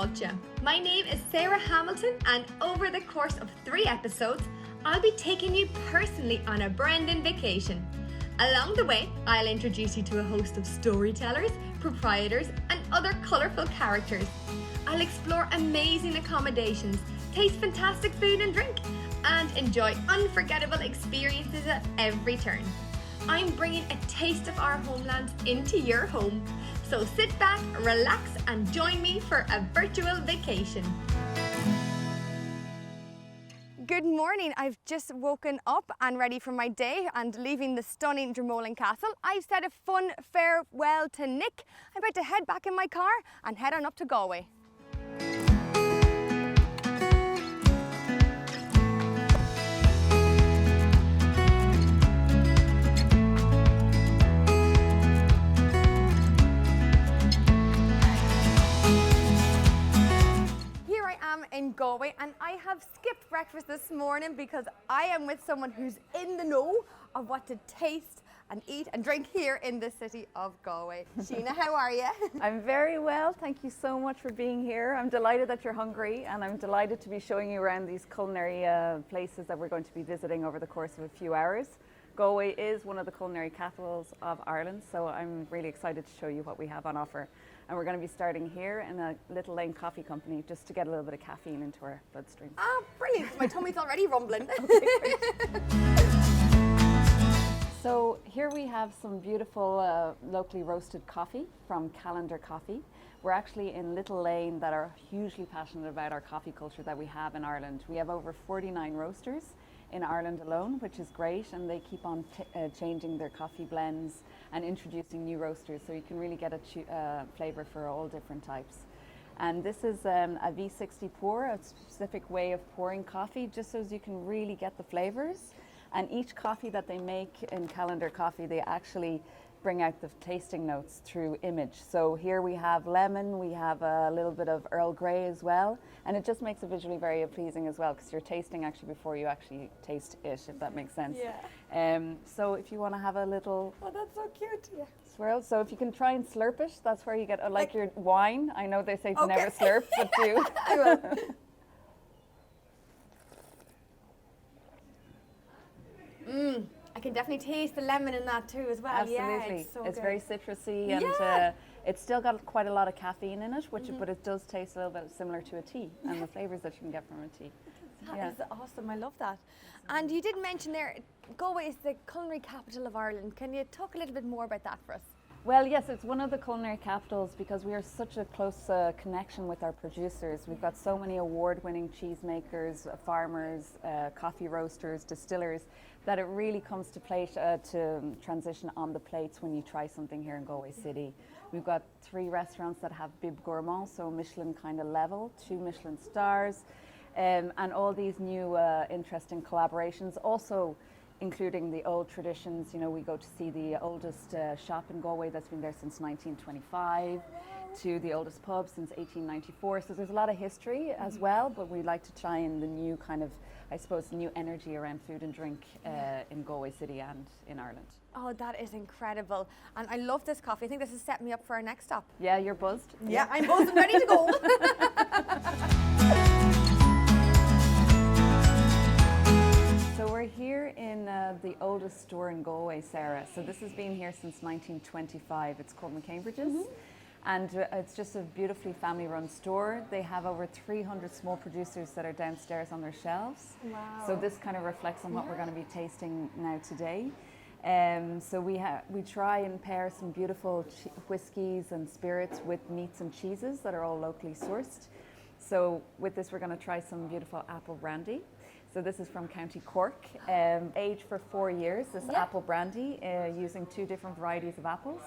Fáilte. My name is Sarah Hamilton, and over the course of 3 episodes, I'll be taking you personally on a Brendan vacation. Along the way, I'll introduce you to a host of storytellers, proprietors, and other colourful characters. I'll explore amazing accommodations, taste fantastic food and drink, and enjoy unforgettable experiences at every turn. I'm bringing a taste of our homeland into your home. So sit back, relax, and join me for a virtual vacation. Good morning. I've just woken up and ready for my day and leaving the stunning Dromoland Castle. I've said a fun farewell to Nick. I'm about to head back in my car and head on up to Galway. In Galway, and I have skipped breakfast this morning because I am with someone who's in the know of what to taste and eat and drink here in the city of Galway. Sheena, how are you? I'm very well, thank you so much for being here. I'm delighted that you're hungry, and I'm delighted to be showing you around these culinary places that we're going to be visiting over the course of a few hours. Galway is one of the culinary capitals of Ireland, so I'm really excited to show you what we have on offer. And we're going to be starting here in a Little Lane Coffee Company just to get a little bit of caffeine into our bloodstream. Ah, brilliant. My tummy's already rumbling. So here we have some beautiful locally roasted coffee from Calendar Coffee. We're actually in Little Lane that are hugely passionate about our coffee culture that we have in Ireland. We have over 49 roasters in Ireland alone, which is great, and they keep on changing their coffee blends and introducing new roasters, so you can really get a flavour for all different types. And this is a V60 pour, a specific way of pouring coffee, just so as you can really get the flavours. And each coffee that they make in Calendar Coffee, they actually bring out the tasting notes through image. So here we have lemon, we have a little bit of Earl Grey as well, and it just makes it visually very pleasing as well, because you're tasting actually before you actually taste it, if that makes sense. Yeah. So if you want to have a little Oh, that's so cute. Yeah. swirl, so if you can try and slurp it, that's where you get, like your wine. I know they say to Okay. never slurp, but do. I will. I can definitely taste the lemon in that too as well. Absolutely. Yeah, it's good. very citrusy, and Yeah. it's still got quite a lot of caffeine in it, but it does taste a little bit similar to a tea, and the flavours that you can get from a tea. That is awesome. I love that. And you did mention there, Galway is the culinary capital of Ireland. Can you talk a little bit more about that for us? Well, yes, it's one of the culinary capitals because we are such a close connection with our producers. We've got so many award-winning cheesemakers, farmers, coffee roasters, distillers, that it really comes to transition on the plates when you try something here in Galway City. We've got 3 restaurants that have Bib Gourmand, so Michelin kind of level, 2 Michelin stars, and all these new interesting collaborations. Also, including the old traditions. You know, we go to see the oldest shop in Galway that's been there since 1925, to the oldest pub since 1894. So there's a lot of history as well, but we like to try in the new kind of, I suppose, new energy around food and drink in Galway City and in Ireland. Oh, that is incredible. And I love this coffee. I think this has set me up for our next stop. Yeah, you're buzzed? Yeah, I'm buzzed and ready to go. So we're here in the oldest store in Galway, Sarah. So this has been here since 1925. It's called McCambridge's. And it's just a beautifully family-run store. They have over 300 small producers that are downstairs on their shelves. Wow. So this kind of reflects on what we're going to be tasting now today. So we try and pair some beautiful whiskies and spirits with meats and cheeses that are all locally sourced. So with this, we're going to try some beautiful apple brandy. So this is from County Cork, aged for 4 years, this apple brandy, using 2 different varieties of apples.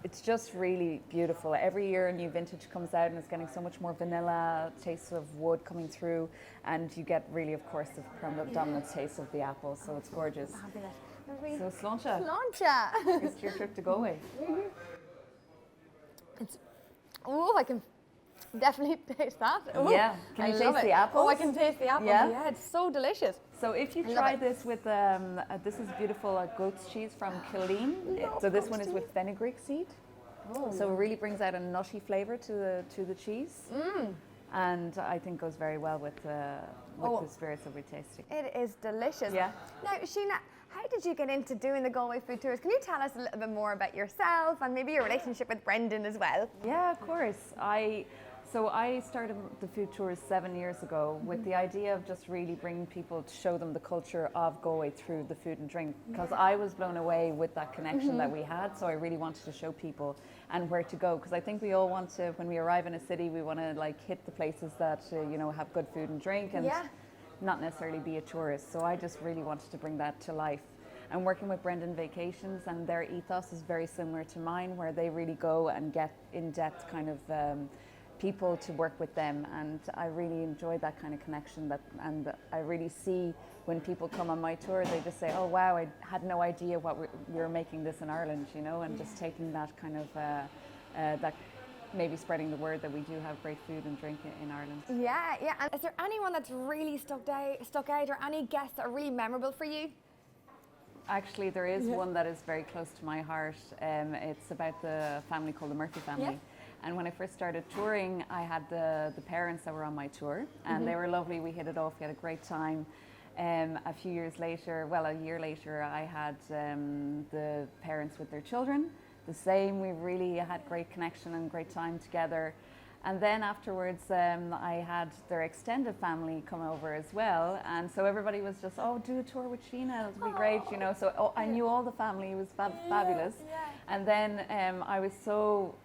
It's just really beautiful. Every year a new vintage comes out and it's getting so much more vanilla, tastes of wood coming through, and you get really, of course, the predominant taste of the apple, so it's gorgeous. So Sláinte. Sláinte. It's your trip to Galway. Oh, I can definitely taste that. Ooh, Yeah, can you taste the apples? Oh, I can taste the apples. Yeah, it's so delicious. So if you try this with, this is beautiful goat's cheese from Culinary. So this one is with fenugreek seed. So it really brings out a nutty flavour to the cheese. And I think goes very well with the spirits that we're tasting. It is delicious. Yeah. Now, Sheena, how did you get into doing the Galway food tours? Can you tell us a little bit more about yourself and maybe your relationship with Brendan as well? Yeah, of course. So I started the food tours 7 years ago with the idea of just really bringing people to show them the culture of Galway through the food and drink, because I was blown away with that connection that we had. So I really wanted to show people and where to go, because I think we all want to, when we arrive in a city, we want to like hit the places that have good food and drink and not necessarily be a tourist. So I just really wanted to bring that to life. I'm working with Brendan Vacations, and their ethos is very similar to mine, where they really go and get in-depth kind of people to work with them, and I really enjoy that kind of connection. And I really see when people come on my tour, they just say, "Oh wow, I had no idea we were making this in Ireland," and just taking that kind of that maybe spreading the word that we do have great food and drink in Ireland. Yeah. And is there anyone that's really stuck out, or any guests that are really memorable for you? Actually, there is one that is very close to my heart. It's about the family called the Murphy family. And when I first started touring, I had the parents that were on my tour, and they were lovely. We hit it off. We had a great time. A year later, I had the parents with their children. The same. We really had great connection and great time together. And then afterwards, I had their extended family come over as well, and so everybody was just, "Oh, do a tour with Sheena, it'll be great," So I knew all the family. It was fabulous. And then I was so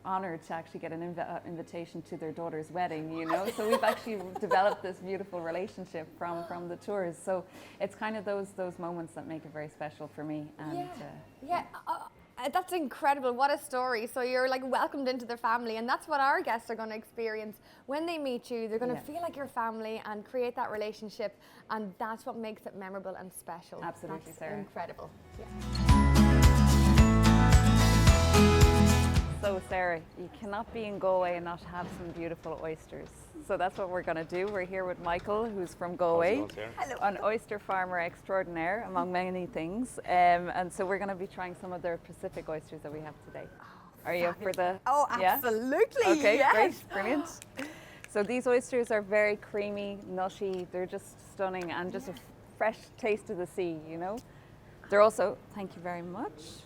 honoured to actually get an invitation to their daughter's wedding. So we've actually developed this beautiful relationship from the tours. So it's kind of those moments that make it very special for me. And that's incredible. What a story. So you're like welcomed into their family, and that's what our guests are going to experience when they meet you. They're going to feel like your family and create that relationship, and that's what makes it memorable and special. Absolutely, that's Sarah. Incredible. So Sarah, you cannot be in Galway and not have some beautiful oysters. So that's what we're going to do. We're here with Michael, who's from Galway, an oyster farmer extraordinaire, among many things. And so we're going to be trying some of their Pacific oysters that we have today. Are you up for the... Oh, absolutely. Yeah? Okay, yes. Great, brilliant. So these oysters are very creamy, nutty. They're just stunning, and just a fresh taste of the sea, They're also... Thank you very much.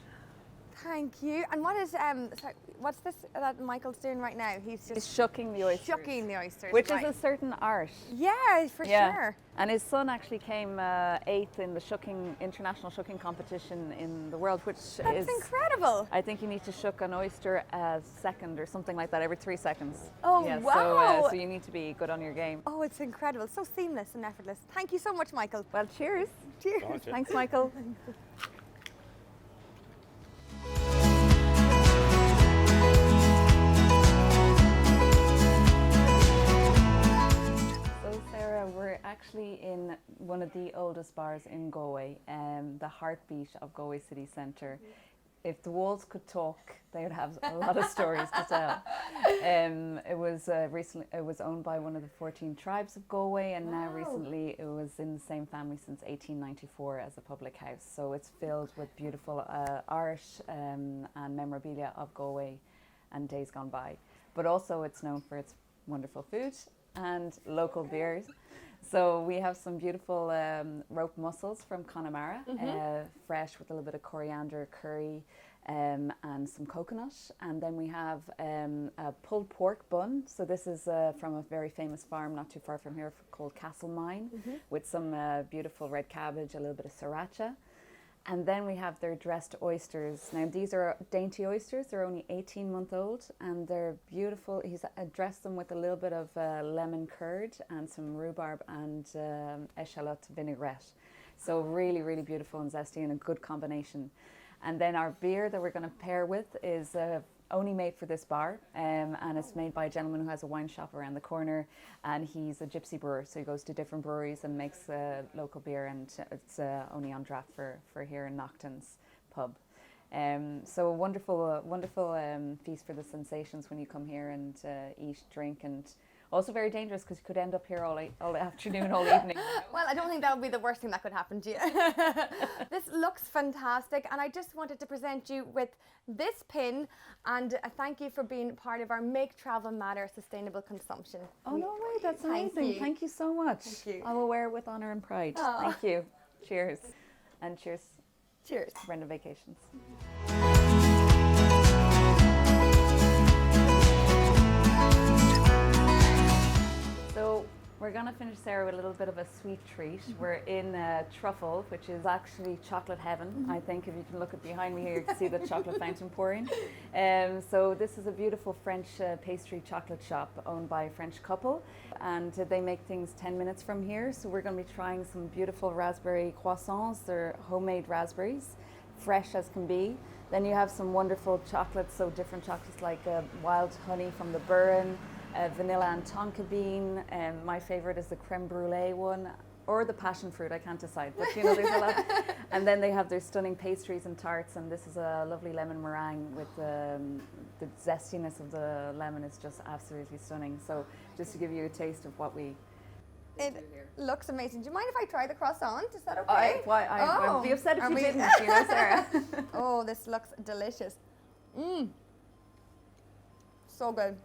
Thank you. And what's this that Michael's doing right now? He's shucking the oysters. Shucking the oysters. Which is a certain art. Yeah, for sure. And his son actually came 8th in the international shucking competition in the world, which That's incredible. I think you need to shuck an oyster a second or something like that, every 3 seconds. Oh, wow. So you need to be good on your game. Oh, it's incredible. So seamless and effortless. Thank you so much, Michael. Well, cheers. Cheers. Thanks, Michael. We're actually in one of the oldest bars in Galway, the heartbeat of Galway city centre. If the walls could talk, they would have a lot of stories to tell. It was owned by one of the 14 tribes of Galway, and now recently it was in the same family since 1894 as a public house. So it's filled with beautiful art and memorabilia of Galway and days gone by. But also it's known for its wonderful food and local beers. So we have some beautiful rope mussels from Connemara, fresh with a little bit of coriander, curry, and some coconut. And then we have a pulled pork bun. So this is from a very famous farm not too far from here called Castle Mine, with some beautiful red cabbage, a little bit of sriracha. And then we have their dressed oysters. Now these are dainty oysters. They're only 18-month-old, and they're beautiful. He's dressed them with a little bit of lemon curd and some rhubarb and eschalot vinaigrette. So really, really beautiful and zesty, and a good combination. And then our beer that we're going to pair with is only made for this bar, and it's made by a gentleman who has a wine shop around the corner, and he's a gypsy brewer, so he goes to different breweries and makes local beer, and it's only on draft for here in Naughton's pub. So a wonderful feast for the sensations when you come here and eat, drink, and Also very dangerous because you could end up here all afternoon, all evening. Well, I don't think that would be the worst thing that could happen to you. This looks fantastic, and I just wanted to present you with this pin and a thank you for being part of our Make Travel Matter Sustainable Consumption. Oh, no way, that's amazing. Thank you so much. Thank you. I will wear it with honour and pride. Aw. Thank you. Cheers. And cheers. Cheers. Brendan Vacations. So we're going to finish, Sarah, with a little bit of a sweet treat. We're in truffle, which is actually chocolate heaven. I think if you can look at behind me here, you can see the chocolate fountain pouring. So this is a beautiful French pastry chocolate shop owned by a French couple, and they make things 10 minutes from here. So we're going to be trying some beautiful raspberry croissants. They're homemade raspberries, fresh as can be. Then you have some wonderful chocolates, so different chocolates like wild honey from the Burren, vanilla and tonka bean. My favorite is the creme brulee one, or the passion fruit, I can't decide, but you know, there's a lot. And then they have their stunning pastries and tarts, and this is a lovely lemon meringue with the zestiness of the lemon is just absolutely stunning. So just to give you a taste of what we It looks amazing. Do you mind if I try the croissant? Is that okay? I'd be upset if you didn't, you know, Sarah. Oh, this looks delicious. So good.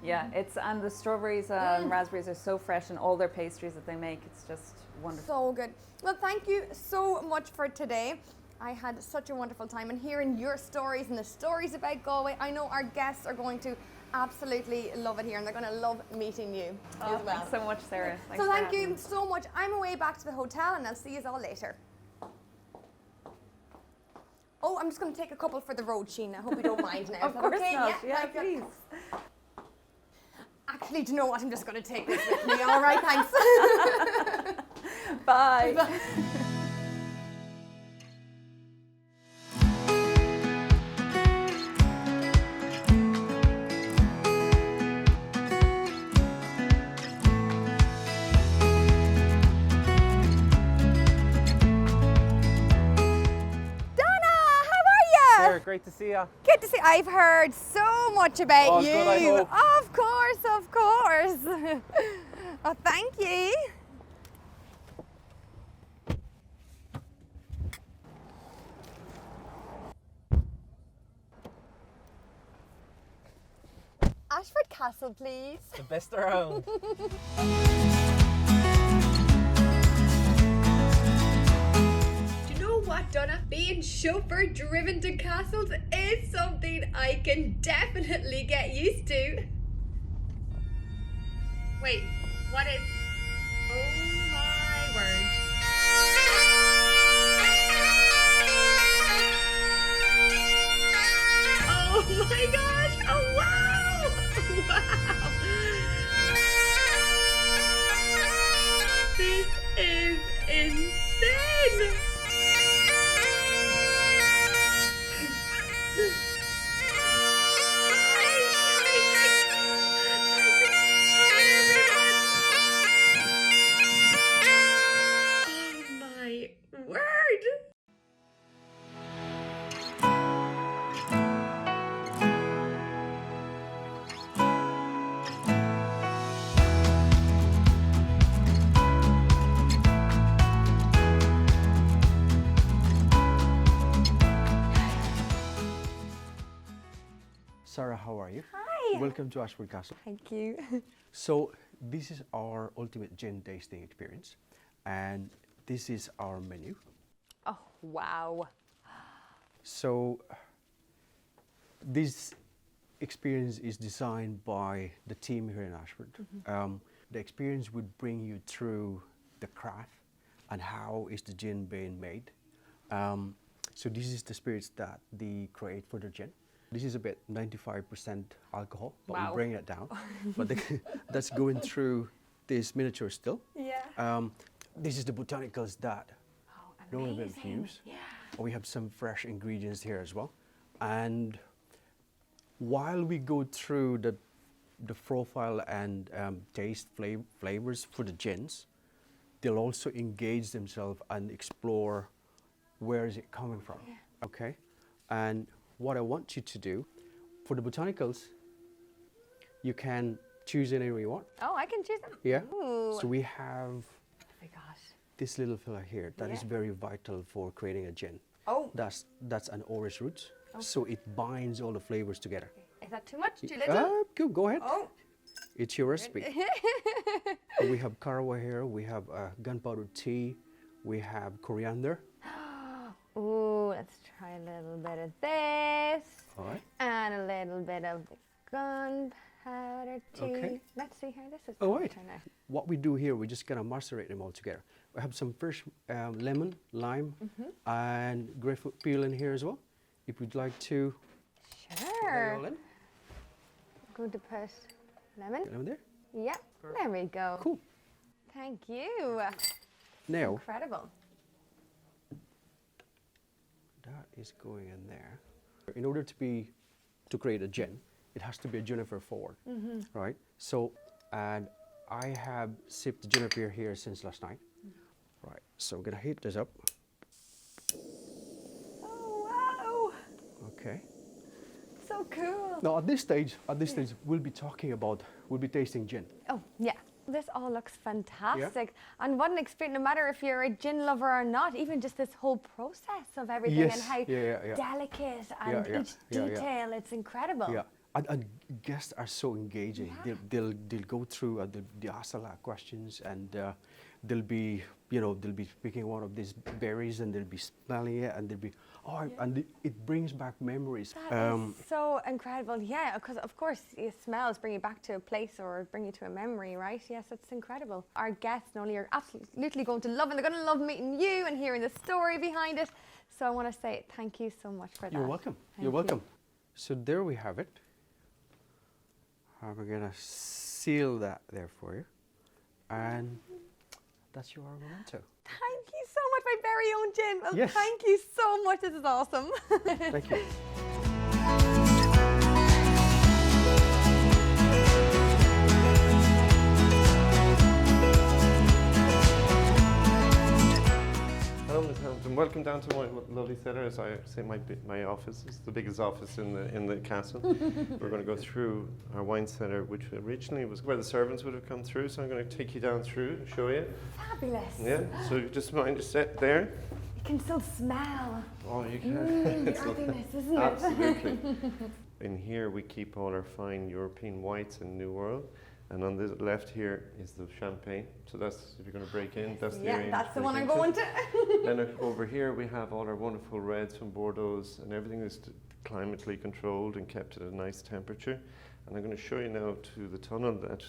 Yeah, and the strawberries and raspberries are so fresh, and all their pastries that they make, it's just wonderful. So good. Well, thank you so much for today. I had such a wonderful time, and hearing your stories and the stories about Galway, I know our guests are going to absolutely love it here, and they're going to love meeting you as well. Thanks so much, Sarah. Thanks So for thank having you me. so much. I'm away back to the hotel, and I'll see you all later. Oh, I'm just going to take a couple for the road, Sheena. I hope you don't mind now. Of course okay? not. Yeah, thank you. please. Actually, do you know what? I'm just going to take this with me. All right, thanks. Bye. Great to see you. Good to see. I've heard so much about Oh, you. good, I hope. Of course, of course. Oh, thank you. Ashford Castle, please. The best around. What, Donna? Being chauffeur driven to castles is something I can definitely get used to. Wait, what is... Oh my word. Oh my gosh! Oh wow! Wow! This is insane! Sarah, how are you? Hi. Welcome to Ashford Castle. Thank you. So this is our ultimate gin tasting experience, and this is our menu. Oh, wow. So this experience is designed by the team here in Ashford. The experience would bring you through the craft and how is the gin being made. So this is the spirits that they create for the gin. This is about 95% alcohol, but Wow. we bring it down. But that's going through this miniature still. Yeah. This is the botanicals that no one will amazing. infuse. Yeah. We have some fresh ingredients here as well. And while we go through the profile and taste flavors for the gins, they'll also engage themselves and explore where is it coming from. Yeah. Okay? And what I want you to do, for the botanicals, you can choose any you want. Oh, I can choose them. Yeah. Ooh. So we have Oh my gosh. this little fella here that is Yeah. very vital for creating a gin. Oh, That's an orris root, so it binds all the flavors together. is that too much? Too little? Go ahead. Oh. It's your recipe. We have caraway here. We have gunpowder tea. We have coriander. Ooh, let's try a little bit of this. All right. And a little bit of the gunpowder tea. Okay. Let's see how this is All going right. to turn out. What we do here, we're just gonna macerate them all together. We have some fresh lemon, lime, and grapefruit peel in here as well. If you'd like to put that Sure. all in. Going to put lemon. Get lemon there. Yep, there we go. Cool. Thank you. Now Incredible. that is going in there. In order to create a gin, it has to be a juniper forward, right? So, and I have sipped the juniper here since last night. Right. So I'm gonna heat this up. Oh, wow. Okay. So cool. Now at this stage, we'll be tasting gin. Oh, yeah. This all looks fantastic. And what an experience, no matter if you're a gin lover or not, even just this whole process of everything and Yes. how Yeah. delicate and each Yeah. detail, it's incredible. Yeah, and guests are so engaging. Yeah. They'll go through, they'll ask a lot of questions, and they'll be picking one of these berries, and they'll be smelling it, and they'll be, and it brings back memories. That is so incredible. Yeah, because of course smells bring you back to a place or bring you to a memory, right? Yes, it's incredible. Our guests not only are absolutely going to love it, they're going to love meeting you and hearing the story behind it. So I want to say thank you so much for that. You're welcome. Thank You're you. welcome. So there we have it. I'm gonna seal that there for you, and that's your argomento. Thank you so much, my very own gin. Well, Yes. thank you so much. This is awesome. Thank you. Hello, Ms. Hamilton. Welcome down to my lovely cellar. As I say, my office is the biggest office in the castle. We're going to go through our wine cellar, which originally was where the servants would have come through. So I'm going to take you down through and show you. Fabulous. Yeah. So you just mind to sit there. You can still smell Oh, you can. the earthiness, isn't it? Absolutely. In here we keep all our fine European whites and New World. And on the left here is the champagne. So that's, if you're going to break in, that's the area. Yeah, that's the to one break I'm into. going to. Then over here we have all our wonderful reds from Bordeaux, and everything is climatically controlled and kept at a nice temperature. And I'm going to show you now to the tunnel that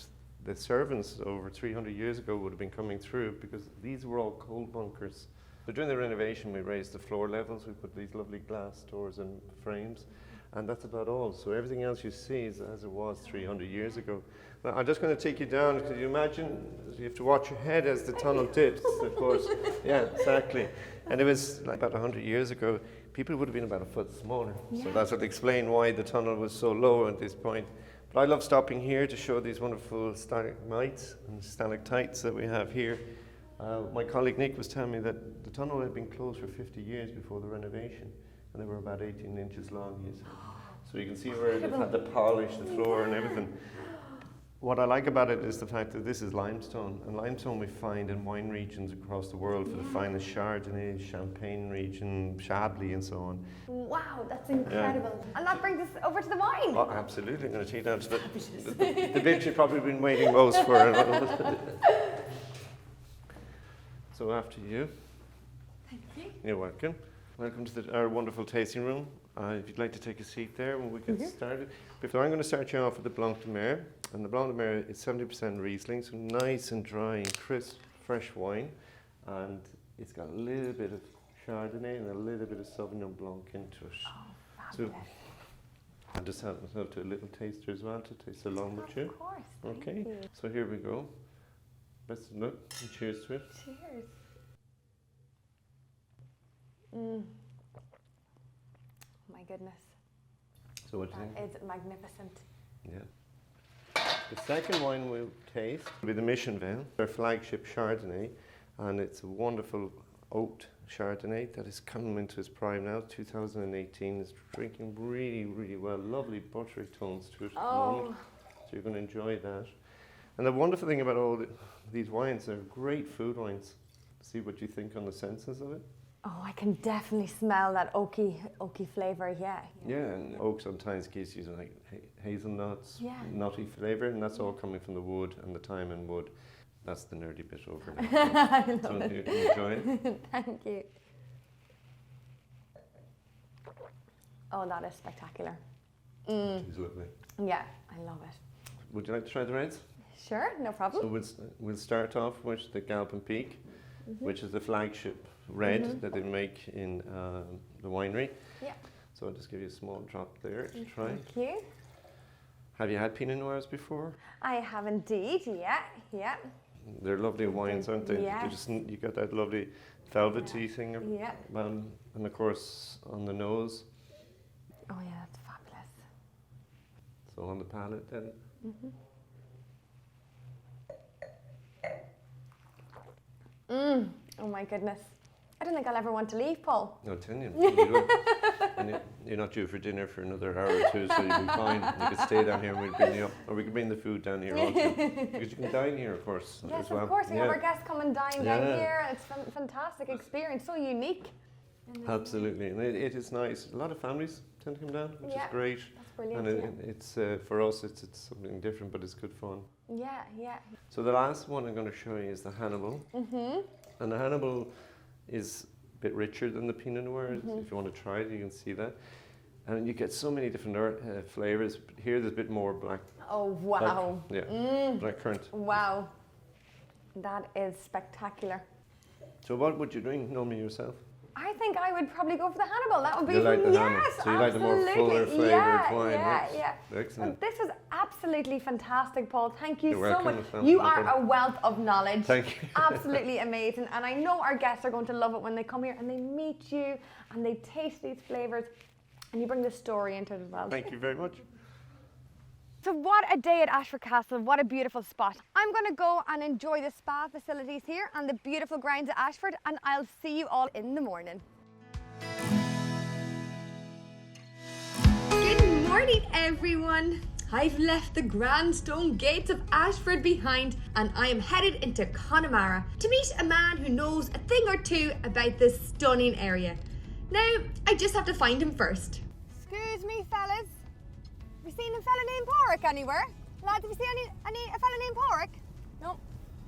the servants over 300 years ago would have been coming through, because these were all coal bunkers. So during the renovation we raised the floor levels, we put these lovely glass doors and frames, and that's about all. So everything else you see is as it was 300 years ago. Now, I'm just going to take you down. Could you imagine? You have to watch your head as the tunnel dips, of course. Yeah, exactly. And it was like about 100 years ago, people would have been about a foot smaller. So that's what explained why the tunnel was so low at this point. But I love stopping here to show these wonderful stalagmites and stalactites that we have here. My colleague Nick was telling me that the tunnel had been closed for 50 years before the renovation, and they were about 18 inches long. So you can see where they've had to polish the floor and everything. What I like about it is the fact that this is limestone, and limestone we find in wine regions across the world for the finest Chardonnay, Champagne region, Chablis and so on. Wow, that's incredible. And that brings us over to the wine. Oh, absolutely. I'm going to take you down to the bit you've probably been waiting most for. So after you. Thank you. You're welcome. Welcome to our wonderful tasting room. If you'd like to take a seat there when we get started. So I'm going to start you off with the Blanc de Mer. And the Blanc de Mer is 70% Riesling, so nice and dry and crisp, fresh wine. And it's got a little bit of Chardonnay and a little bit of Sauvignon Blanc into it. Oh, So fabulous. I'll just help myself to a little taster as well to taste along with you. Of course. Thank Okay, you. so here we go. Best of luck and cheers to it. Cheers. Mm. My goodness. So what do you That think? is magnificent. Yeah. The second wine we'll taste will be the Michonville, our flagship Chardonnay, and it's a wonderful oat Chardonnay that is coming into its prime now. 2018 is drinking really, really well. Lovely buttery tones to it. at the Oh, moment. So you're going to enjoy that. And the wonderful thing about all these wines, they're great food wines. See what you think on the senses of it. Oh, I can definitely smell that oaky flavour, yeah. Yeah, and oak sometimes gives you like hazelnuts, Yeah. nutty flavour, and that's all coming from the wood and the thyme and wood. That's the nerdy bit over now. I love So it. you enjoy it. Thank you. Oh, that is spectacular. It's lovely. Yeah, I love it. Would you like to try the reds? Sure, no problem. So we'll start off with the Galpin Peak, which is the flagship red that they make in the winery. Yeah. So I'll just give you a small drop there to try. Thank you. Have you had Pinot Noirs before? I have indeed, yeah. They're lovely wines, aren't they? Yes. They just, you got that lovely velvety thing, Yeah. and of course on the nose. Oh yeah, that's fabulous. So on the palate then. Oh my goodness. I don't think I'll ever want to leave, Paul. No, tell you. You don't. And you're not due for dinner for another hour or two, so you'll be fine. You could stay down here and we'll bring you up. Or we could bring the food down here also. Because you can dine here, of course, Yes, as well. of course. We have our guests come and dine down Yeah. here. It's a fantastic experience, so unique. Absolutely. And it is nice. A lot of families tend to come down, which Yeah. is great. That's brilliant. And it's for us, it's something different, but it's good fun. Yeah. So the last one I'm going to show you is the Hannibal. And the Hannibal is a bit richer than the Pinot Noir. If you want to try it, you can see that. And you get so many different flavours. Here there's a bit more black. Oh, wow. Black currant. Wow. That is spectacular. So what would you drink normally yourself? I think I would probably go for the Hannibal. That would be You like the Hannibal? yes, So you like the more absolutely. fuller flavoured yeah, wine, right? Yeah. Excellent. Well, this was absolutely fantastic, Paul. Thank you You're so welcome, much. Sam. You No are problem. a wealth of knowledge. Thank you. Absolutely amazing. And I know our guests are going to love it when they come here and they meet you and they taste these flavours and you bring the story into it as well. Thank you very much. So what a day at Ashford Castle, what a beautiful spot. I'm going to go and enjoy the spa facilities here and the beautiful grounds at Ashford, and I'll see you all in the morning. Good morning everyone. I've left the grand stone gates of Ashford behind and I am headed into Connemara to meet a man who knows a thing or two about this stunning area. Now, I just have to find him first. Excuse me, fellas. Have you seen a fella named Porrick anywhere? Lads, have you seen a fella named Porrick? No.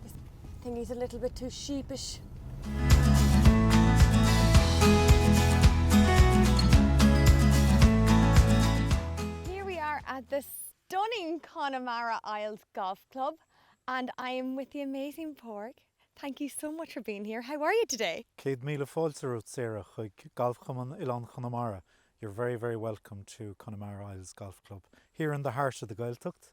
Just think he's a little bit too sheepish. Here we are at the stunning Connemara Isles Golf Club and I am with the amazing Porrick. Thank you so much for being here. How are you today? Céad míle fáilte út Sarah chuig golf cumann Ilan Connemara. You're very, very welcome to Connemara Isles Golf Club. Here in the heart of the Gaeltacht.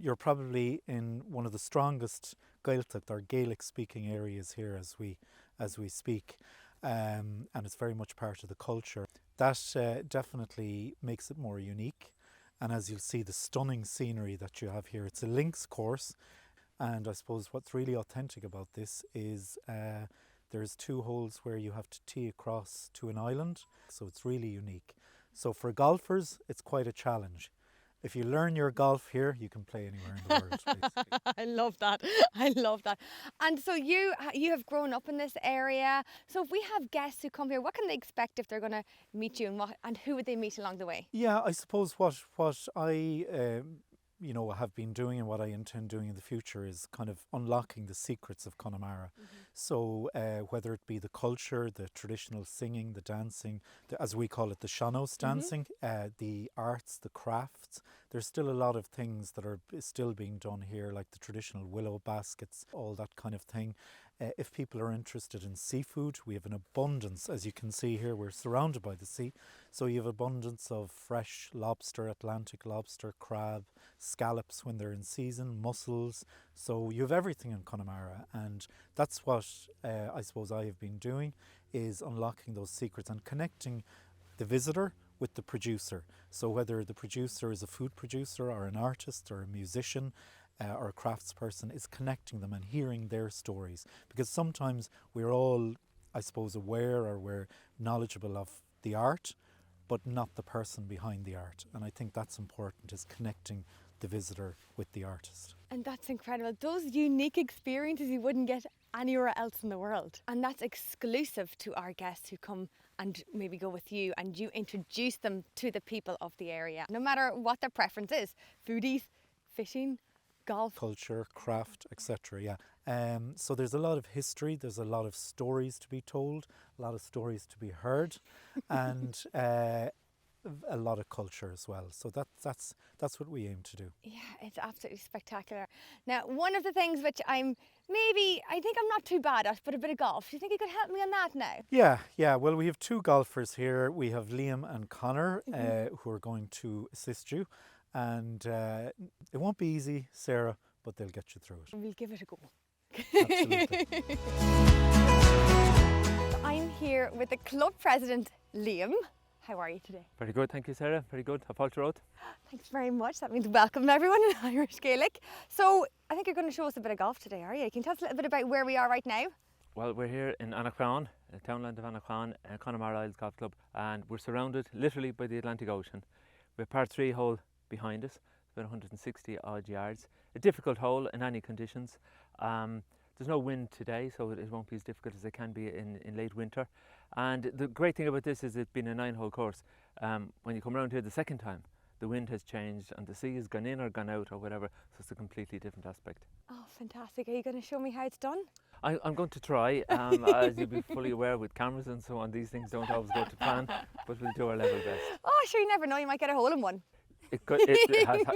You're probably in one of the strongest Gaeltacht or Gaelic speaking areas here as we speak. And it's very much part of the culture. That definitely makes it more unique. And as you'll see, the stunning scenery that you have here, it's a Lynx Course. And I suppose what's really authentic about this is there's 2 holes where you have to tee across to an island, so it's really unique. So for golfers, it's quite a challenge. If you learn your golf here, you can play anywhere in the world, basically. I love that. I love that. And so you have grown up in this area. So if we have guests who come here, what can they expect if they're going to meet you, and who would they meet along the way? Yeah, I suppose what I have been doing and what I intend doing in the future is kind of unlocking the secrets of Connemara. So whether it be the culture, the traditional singing, the dancing, as we call it, the shanos dancing, the arts, the crafts, there's still a lot of things that are still being done here, like the traditional willow baskets, all that kind of thing. If people are interested in seafood, we have an abundance. As you can see here, we're surrounded by the sea. So you have abundance of fresh lobster, Atlantic lobster, crab, scallops when they're in season, mussels. So you have everything in Connemara. And that's what I suppose I have been doing, is unlocking those secrets and connecting the visitor with the producer. So whether the producer is a food producer or an artist or a musician, or a craftsperson, is connecting them and hearing their stories. Because sometimes we're all, I suppose, aware or we're knowledgeable of the art, but not the person behind the art. And I think that's important, is connecting the visitor with the artist. And that's incredible. Those unique experiences you wouldn't get anywhere else in the world. And that's exclusive to our guests who come and maybe go with you, and you introduce them to the people of the area, no matter what their preference is. Foodies, fishing, golf. Culture, craft, etc. Yeah. So there's a lot of history, there's a lot of stories to be told, a lot of stories to be heard, and a lot of culture as well. So that's what we aim to do. Yeah, it's absolutely spectacular. Now, one of the things which I think I'm not too bad at, but a bit of golf. Do you think you could help me on that now? Yeah. Well, we have two golfers here. We have Liam and Connor, who are going to assist you. And it won't be easy, Sarah, but they'll get you through it. We'll give it a go. Absolutely. I'm here with the club president, Liam. How are you today? Very good, thank you, Sarah. Very good. How about your road? Thanks very much. That means welcome everyone in Irish Gaelic. So I think you're going to show us a bit of golf today, are you? Can you tell us a little bit about where we are right now? Well, we're here in Annachrawn, the townland of Annachrawn, Connemara Isles Golf Club, and we're surrounded literally by the Atlantic Ocean. We have par 3 hole behind us, about 160 odd yards. A difficult hole in any conditions. There's no wind today, so it won't be as difficult as it can be in late winter. And the great thing about this is it's been a 9-hole course. When you come around here the second time, the wind has changed and the sea has gone in or gone out or whatever, so it's a completely different aspect. Oh, fantastic. Are you going to show me how it's done? I'm going to try. As you'll be fully aware with cameras and so on, these things don't always go to plan, but we'll do our level best. Oh, sure, you never know. You might get a hole in one.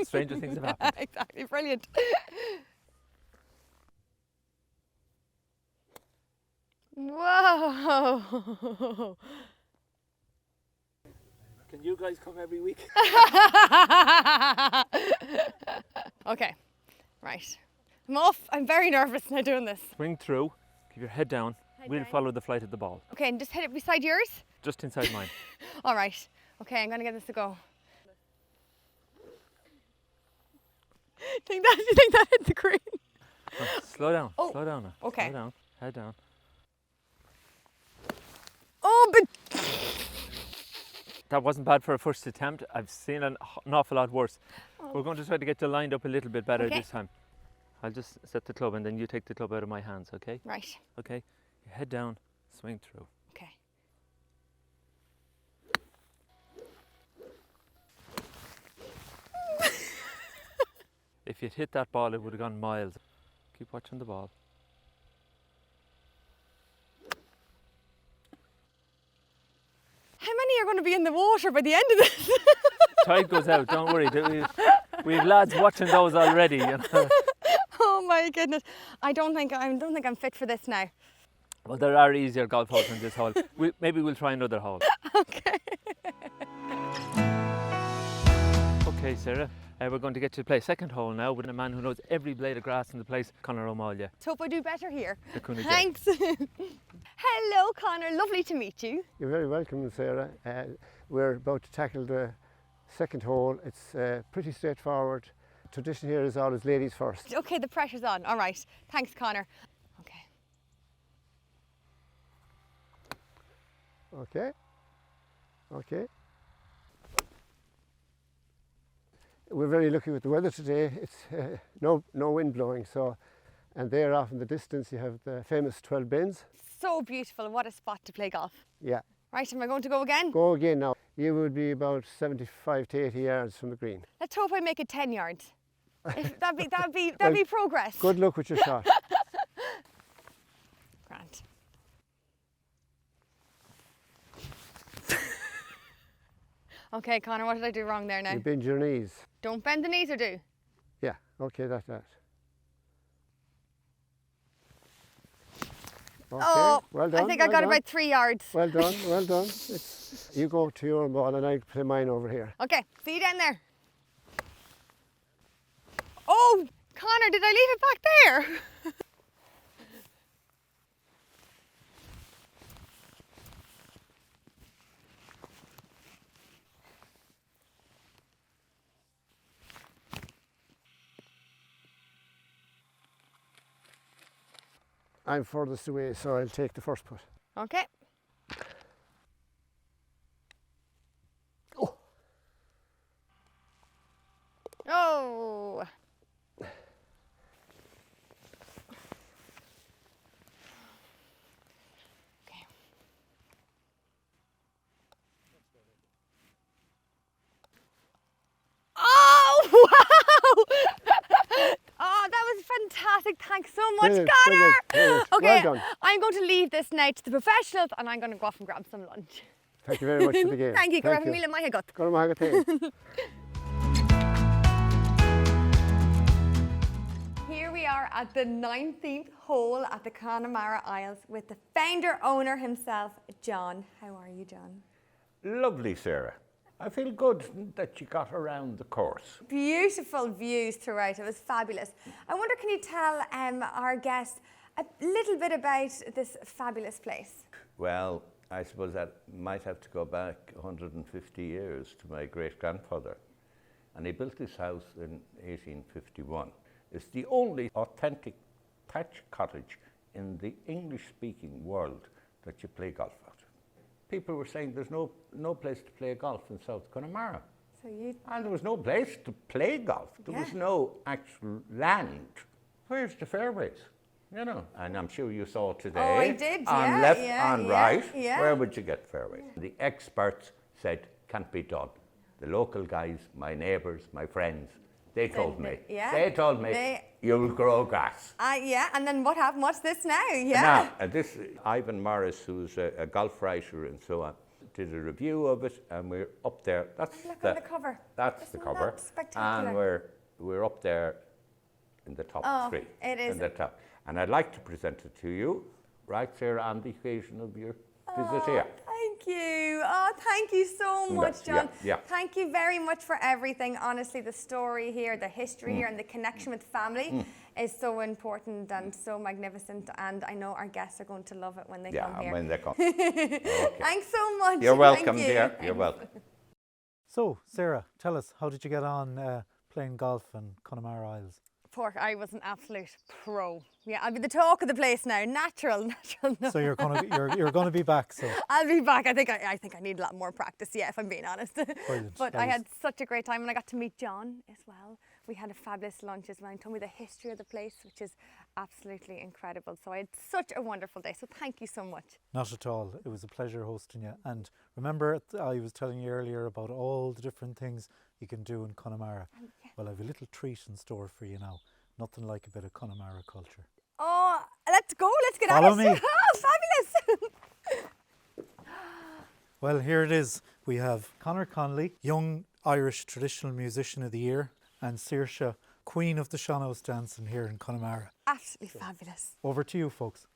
Stranger things have happened. Exactly, brilliant. Whoa! Can you guys come every week? Okay, right. I'm off. I'm very nervous now doing this. Swing through, keep your head down. We'll follow the flight of the ball. Okay, and just hit it beside yours? Just inside mine. All right. Okay, I'm going to get this to go. Do you think that hit the green? Slow down, Oh, slow down now. okay. Slow down, head down. Oh, but... That wasn't bad for a first attempt. I've seen an awful lot worse. We're going to try to get you lined up a little bit better Okay. this time. I'll just set the club and then you take the club out of my hands, okay? Right. Okay, your head down, swing through. Okay. If you'd hit that ball, it would have gone miles. Keep watching the ball. How many are going to be in the water by the end of this? Tide goes out, don't worry. We have lads watching those already. You know? Oh my goodness. I don't think I'm fit for this now. Well, there are easier golf holes in this hole. Maybe we'll try another hole. Okay. Okay, Sarah. We're going to get you to play second hole now with a man who knows every blade of grass in the place, Conor O'Malley. So hope I do better here. The Culinary. Thanks. Hello, Conor. Lovely to meet you. You're very welcome, Sarah. We're about to tackle the second hole. It's pretty straightforward. Tradition here is always ladies first. Okay, the pressure's on. All right. Thanks, Conor. Okay. Okay. Okay. We're very lucky with the weather today. It's no wind blowing, so, and there off in the distance you have the famous 12 bins. So beautiful. What a spot to play golf. Yeah. Right, am I going to go again? Go again now. You would be about 75 to 80 yards from the green. Let's hope I make it 10 yards. That'd be Well, progress. Good luck with your shot. Grant. Okay, Conor, what did I do wrong there now? You bend your knees. Don't bend the knees or do? Yeah, okay, that. Okay, Oh, well done. I think I well got done. about 3 yards. Well done, well done. You go to your ball and I'll play mine over here. Okay, see you down there. Oh, Conor, did I leave it back there? I'm furthest away, so I'll take the first putt. Okay. Oh, Oh. much, Brilliant, Connor. brilliant, brilliant. Okay, Well done. I'm going to leave this now to the professionals and I'm going to go off and grab some lunch. Thank you very much for the game. Thank you. Go Thank have a meal in my gut. Go on, Margaret, thank you. Here we are at the 19th hole at the Connemara Isles with the founder owner himself, John. How are you, John? Lovely, Sarah. I feel good that you got around the course. Beautiful views throughout. It was fabulous. I wonder, can you tell our guests a little bit about this fabulous place? Well, I suppose that might have to go back 150 years to my great-grandfather. And he built this house in 1851. It's the only authentic thatched cottage in the English-speaking world that you play golf at. People were saying there's no place to play golf in South Connemara. So you... And there was no place to play golf. There was no actual land. Where's the fairways? You know, and I'm sure you saw today. Oh, I did, on yeah, left, yeah, on yeah, right, yeah. where would you get fairways? The experts said, can't be done. The local guys, my neighbours, my friends, they told me. Yeah. They told me, you'll grow grass. Yeah, and then what happened? What's this now? Yeah. Now, this Ivan Morris, who's a golf writer and so on, did a review of it, and we're up there. That's Look on the cover. That's the Isn't cover. that spectacular? And we're up there in the top three. It is. In the top. And I'd like to present it to you, right, Sarah, on the occasion of your visit here. Thank you. Oh, thank you so much, John. Yeah. Thank you very much for everything. Honestly, the story here, the history here, and the connection with family is so important and so magnificent. And I know our guests are going to love it when they come here. Yeah, when they come. Okay. Thanks so much. You're welcome, Thank you. dear. You're welcome. So, Sarah, tell us, how did you get on playing golf in Connemara Isles? I was an absolute pro. Yeah, I'll be the talk of the place now. Natural. So you're gonna be back. So I'll be back. I think I need a lot more practice. Yeah, if I'm being honest. Brilliant. But I had such a great time, and I got to meet John as well. We had a fabulous lunch as well. He told me the history of the place, which is absolutely incredible. So I had such a wonderful day. So thank you so much. Not at all. It was a pleasure hosting you. And remember, I was telling you earlier about all the different things you can do in Connemara. Well, I have a little treat in store for you now. Nothing like a bit of Connemara culture. Oh, let's go. Let's get Follow at it. me. Oh, fabulous. Well, here it is. We have Conor Connolly, Young Irish Traditional Musician of the Year, and Saoirse, Queen of the Sean-O's dancing here in Connemara. Absolutely fabulous. Over to you, folks.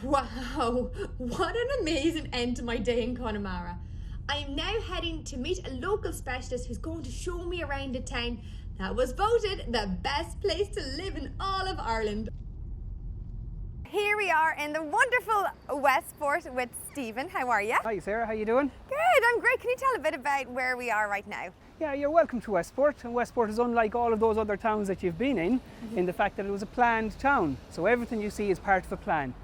Wow, what an amazing end to my day in Connemara. I am now heading to meet a local specialist who's going to show me around a town that was voted the best place to live in all of Ireland. Here we are in the wonderful Westport with Stephen. How are you? Hi Sarah, how you doing? Good, I'm great. Can you tell a bit about where we are right now? Yeah, you're welcome to Westport, and Westport is unlike all of those other towns that you've been in the fact that it was a planned town. So everything you see is part of a plan.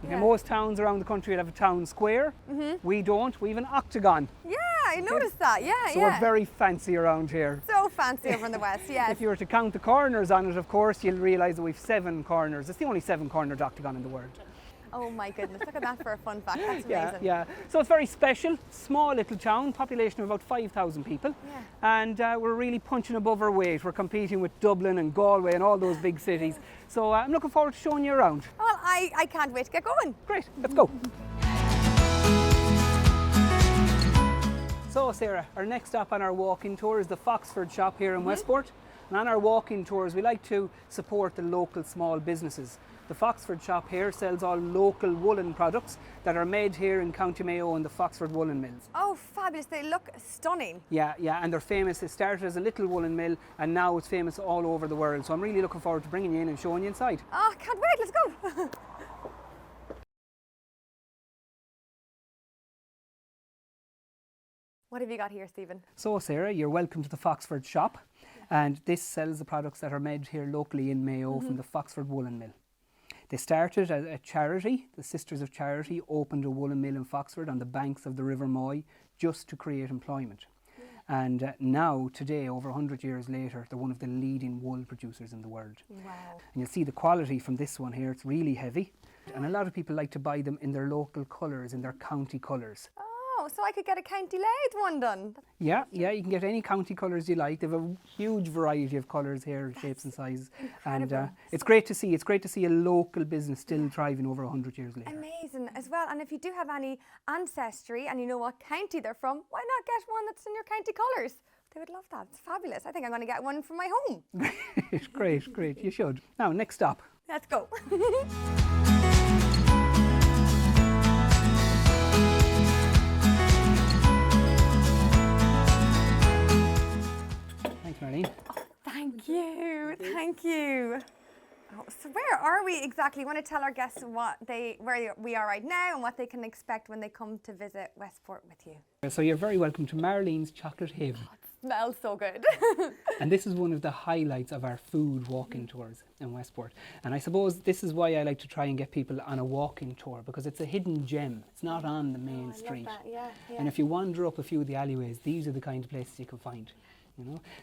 Yeah. Most towns around the country have a town square. We don't, we have an octagon. Yeah, I noticed that, yeah, So we're very fancy around here. So fancy over in the West, yes. If you were to count the corners on it, of course, you'll realise that we've 7 corners. It's the only 7-cornered octagon in the world. Oh my goodness, look at that for a fun fact, that's amazing. Yeah. So it's very special, small little town, population of about 5,000 people. Yeah. And we're really punching above our weight. We're competing with Dublin and Galway and all those big cities. So I'm looking forward to showing you around. Well, I can't wait to get going. Great, let's go. So Sarah, our next stop on our walking tour is the Foxford Shop here in Westport. And on our walking tours, we like to support the local small businesses. The Foxford Shop here sells all local woolen products that are made here in County Mayo in the Foxford Woolen Mills. Oh, fabulous. They look stunning. Yeah, and they're famous. It started as a little woolen mill and now it's famous all over the world. So I'm really looking forward to bringing you in and showing you inside. Oh, can't wait. Let's go. What have you got here, Stephen? So Sarah, you're welcome to the Foxford Shop. And this sells the products that are made here locally in Mayo from the Foxford Woolen Mill. They started as a charity. The Sisters of Charity opened a woolen mill in Foxford on the banks of the River Moy just to create employment. And now, today, over 100 years later, they're one of the leading wool producers in the world. Wow. And you'll see the quality from this one here. It's really heavy. And a lot of people like to buy them in their local colours, in their county colours. Oh, so I could get a County Lathe one done. Yeah, you can get any county colours you like. They have a huge variety of colours here, shapes and sizes. Incredible. And it's great to see. It's great to see a local business still thriving over 100 years later. Amazing as well. And if you do have any ancestry and you know what county they're from, why not get one that's in your county colours? They would love that. It's fabulous. I think I'm going to get one for my home. Great. You should. Now, next stop. Let's go. Thanks, Marlene. Thank you. Oh, so where are we exactly? You want to tell our guests where we are right now and what they can expect when they come to visit Westport with you? So you're very welcome to Marlene's Chocolate Haven. Oh, it smells so good. And this is one of the highlights of our food walking tours in Westport. And I suppose this is why I like to try and get people on a walking tour, because it's a hidden gem. It's not on the main street. Love that. Yeah. And if you wander up a few of the alleyways, these are the kind of places you can find.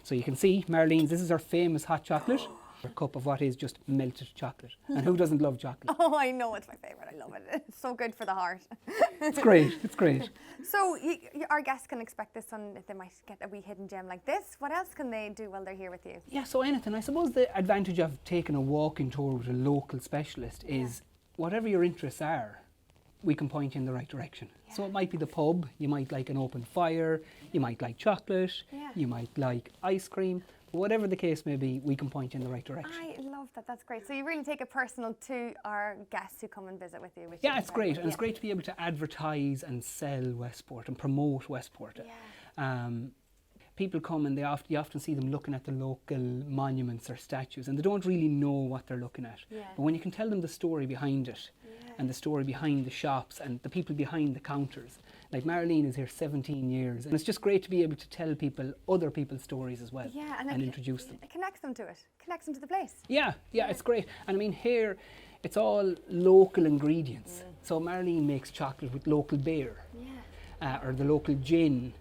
So you can see Marlene's, this is our famous hot chocolate, a cup of what is just melted chocolate. And who doesn't love chocolate? Oh, I know, it's my favourite. I love it. It's so good for the heart. It's great. So our guests can expect this one, they might get a wee hidden gem like this. What else can they do while they're here with you? Yeah, so anything. I suppose the advantage of taking a walking tour with a local specialist is whatever your interests are, we can point you in the right direction. Yeah. So it might be the pub, you might like an open fire, you might like chocolate, you might like ice cream. Whatever the case may be, we can point you in the right direction. I love that. That's great. So you really take it personal to our guests who come and visit with you. Yeah, it's great. And it's great to be able to advertise and sell Westport and promote Westport. Yeah. People come and you often see them looking at the local monuments or statues and they don't really know what they're looking at. Yeah. But when you can tell them the story behind it and the story behind the shops and the people behind the counters, like Marlene is here 17 years and it's just great to be able to tell people other people's stories as well and introduce them. It connects them to it, connects them to the place. Yeah, it's great. And I mean here it's all local ingredients. So Marlene makes chocolate with local beer or the local gin.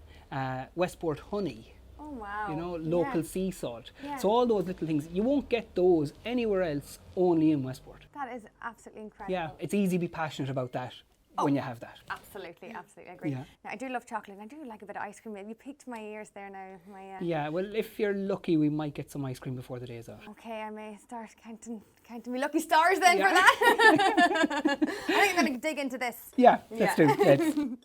Westport honey, local sea salt. Yeah. So all those little things, you won't get those anywhere else, only in Westport. That is absolutely incredible. Yeah, it's easy to be passionate about that when you have that. Absolutely, agree. Yeah. Now, I do love chocolate and I do like a bit of ice cream. You piqued my ears there now. Yeah, well, if you're lucky, we might get some ice cream before the day's out. Okay, I may start counting my lucky stars then for that. I think I'm going to dig into this. Yeah, let's do it.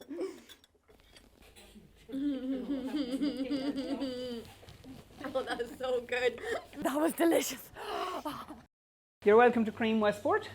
Oh, that is so good. That was delicious. You're welcome to Cream Westport.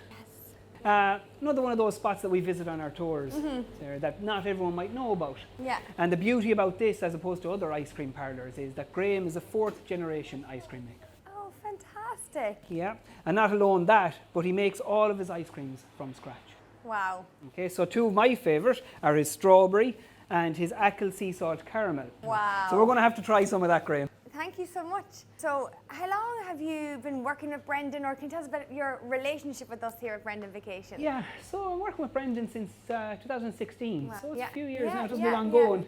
Yes. Another one of those spots that we visit on our tours Sarah, that not everyone might know about. Yeah. And the beauty about this, as opposed to other ice cream parlours, is that Graham is a 4th generation ice cream maker. Oh, fantastic. Yeah, and not alone that, but he makes all of his ice creams from scratch. Wow. Okay, so two of my favourite are his strawberry and his Ackle sea salt caramel. Wow. So we're going to have to try some of that, Graham. Thank you so much. So how long have you been working with Brendan, or can you tell us about your relationship with us here at Brendan Vacation? Yeah, so I'm working with Brendan since 2016, wow. so it's a few years now, it doesn't be ongoing.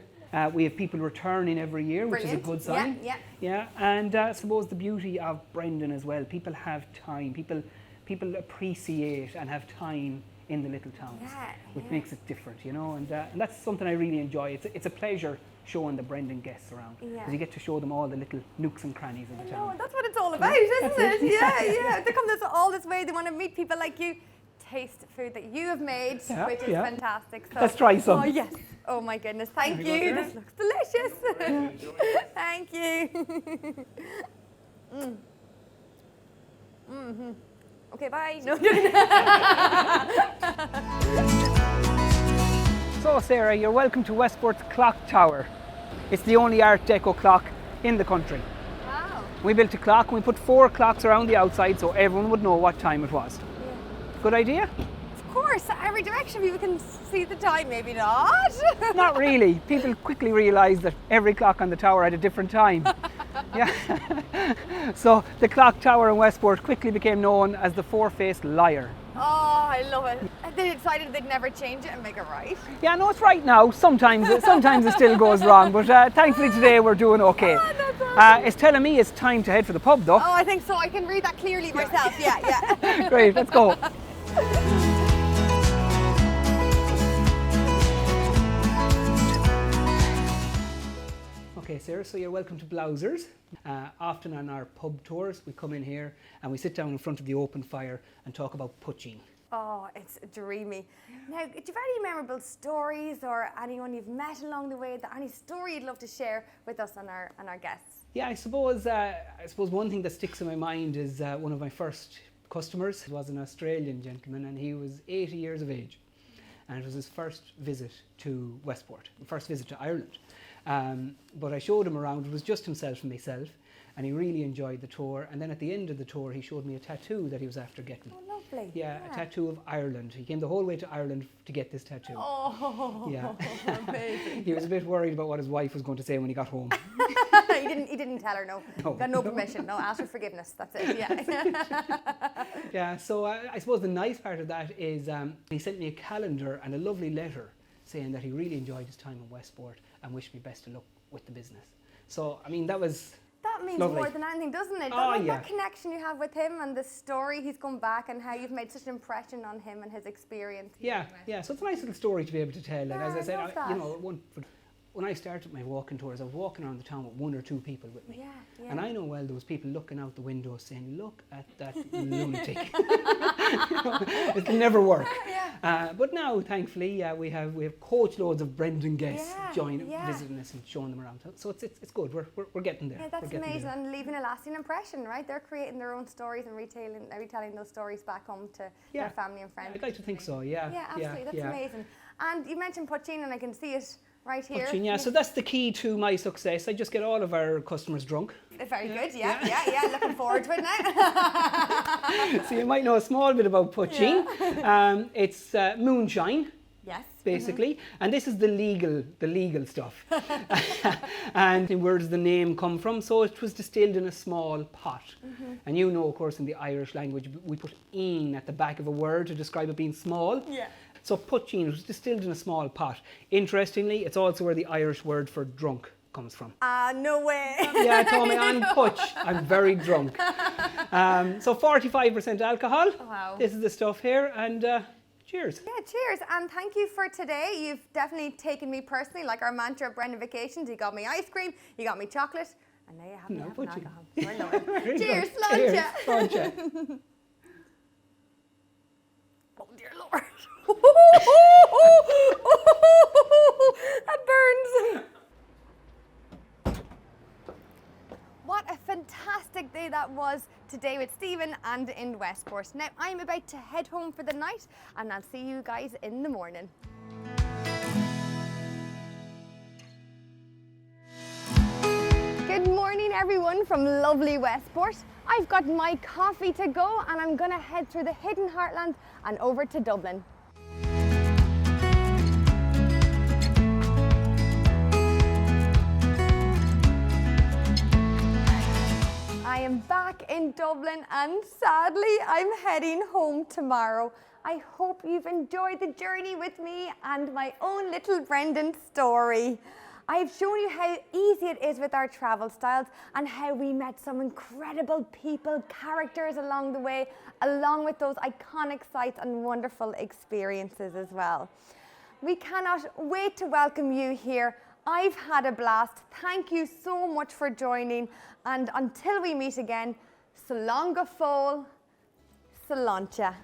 We have people returning every year, which is a good sign. Yeah, and I suppose the beauty of Brendan as well, people have time, people appreciate and have time in the little towns, which makes it different, and that's something I really enjoy. It's a pleasure showing the Brendan guests around, because you get to show them all the little nooks and crannies of the town. And that's what it's all about, isn't it? Yeah. They come all this way, they want to meet people like you. taste food that you have made, Yeah, which is yeah. fantastic. So, Let's try some. Oh yes. Oh my goodness. Thank you. This looks delicious. Thank you. Okay, bye. No. So Sarah, you're welcome to Westport's clock tower. It's the only Art Deco clock in the country. Wow. We built a clock and we put 4 clocks around the outside so everyone would know what time it was. Good idea? Of course, every direction people can see the time, maybe not. Not really. People quickly realised that every clock on the tower had a different time. Yeah. So the clock tower in Westport quickly became known as the four-faced liar. Oh, I love it. They decided they'd never change it and make it right. Yeah, no, it's right now. Sometimes it still goes wrong, but thankfully today we're doing okay. Oh, that's awesome. It's telling me it's time to head for the pub though. Oh, I think so. I can read that clearly myself. Yeah. Great, let's go. Okay, Sarah, so you're welcome to Blousers. Often on our pub tours, we come in here and we sit down in front of the open fire and talk about poaching. Oh, it's dreamy. Now, do you have any memorable stories or anyone you've met along the way? Any story you'd love to share with us and our guests? Yeah, I suppose one thing that sticks in my mind is one of my first customers was an Australian gentleman, and he was 80 years of age, and it was his first visit to Westport, first visit to Ireland. But I showed him around. It was just himself and myself, and he really enjoyed the tour. And then at the end of the tour, he showed me a tattoo that he was after getting. Oh, lovely. Yeah, a tattoo of Ireland. He came the whole way to Ireland to get this tattoo. Oh, yeah. amazing. He was a bit worried about what his wife was going to say when he got home. He didn't tell her, no. No. Got no permission. No, ask for forgiveness. That's it. Yeah. Yeah, so I suppose the nice part of that is he sent me a calendar and a lovely letter saying that he really enjoyed his time in Westport and wished me best of luck with the business. So, I mean, that was That means lovely. more than anything, doesn't it? Oh, yeah. That connection you have with him and the story he's come back and how you've made such an impression on him and his experience. Yeah, yeah. So it's a nice little story to be able to tell. And Yeah, as I said, love that. when I started my walking tours, I was walking around the town with 1 or 2 people with me. Yeah. And I know well there was people looking out the window saying, "Look at that lunatic." It'll never work. But now, thankfully, we have coach loads of Brendan guests visiting us and showing them around. So it's good. We're getting there. Yeah, that's We're getting amazing, there. and leaving a lasting impression, right? They're creating their own stories and retelling those stories back home to their family and friends. I'd like to think so. Yeah. Yeah, absolutely. That's amazing. And you mentioned poaching, and I can see it right here. Poaching, yeah. So that's the key to my success. I just get all of our customers drunk. Very good. Yeah. Looking forward to it now. So you might know a small bit about poaching. It's moonshine. Yes. Basically, and this is the legal stuff. And where does the name come from? So it was distilled in a small pot. And you know, of course, in the Irish language, we put "een" at the back of a word to describe it being small. Yeah. So poaching was distilled in a small pot. Interestingly, it's also where the Irish word for drunk comes from. No way. Yeah, Tommy, I'm putch. I'm very drunk. So 45% alcohol. Wow. This is the stuff here, and cheers. Yeah, cheers. And thank you for today. You've definitely taken me personally, like our mantra at Brandy Vacations. You got me ice cream, you got me chocolate, and now you have me having alcohol. We're loving. Cheers, Sláinte. Sláinte. Oh dear Lord. That burns. What a fantastic day that was today with Stephen and in Westport. Now I'm about to head home for the night, and I'll see you guys in the morning. Good morning everyone from lovely Westport. I've got my coffee to go, and I'm gonna head through the hidden heartland and over to Dublin. I am back in Dublin, and sadly I'm heading home tomorrow. I hope you've enjoyed the journey with me and my own little Brendan story. I've shown you how easy it is with our travel styles and how we met some incredible people, characters along the way, along with those iconic sights and wonderful experiences as well. We cannot wait to welcome you here. I've had a blast. Thank you so much for joining, and until we meet again, so long go fóil, Sláinte.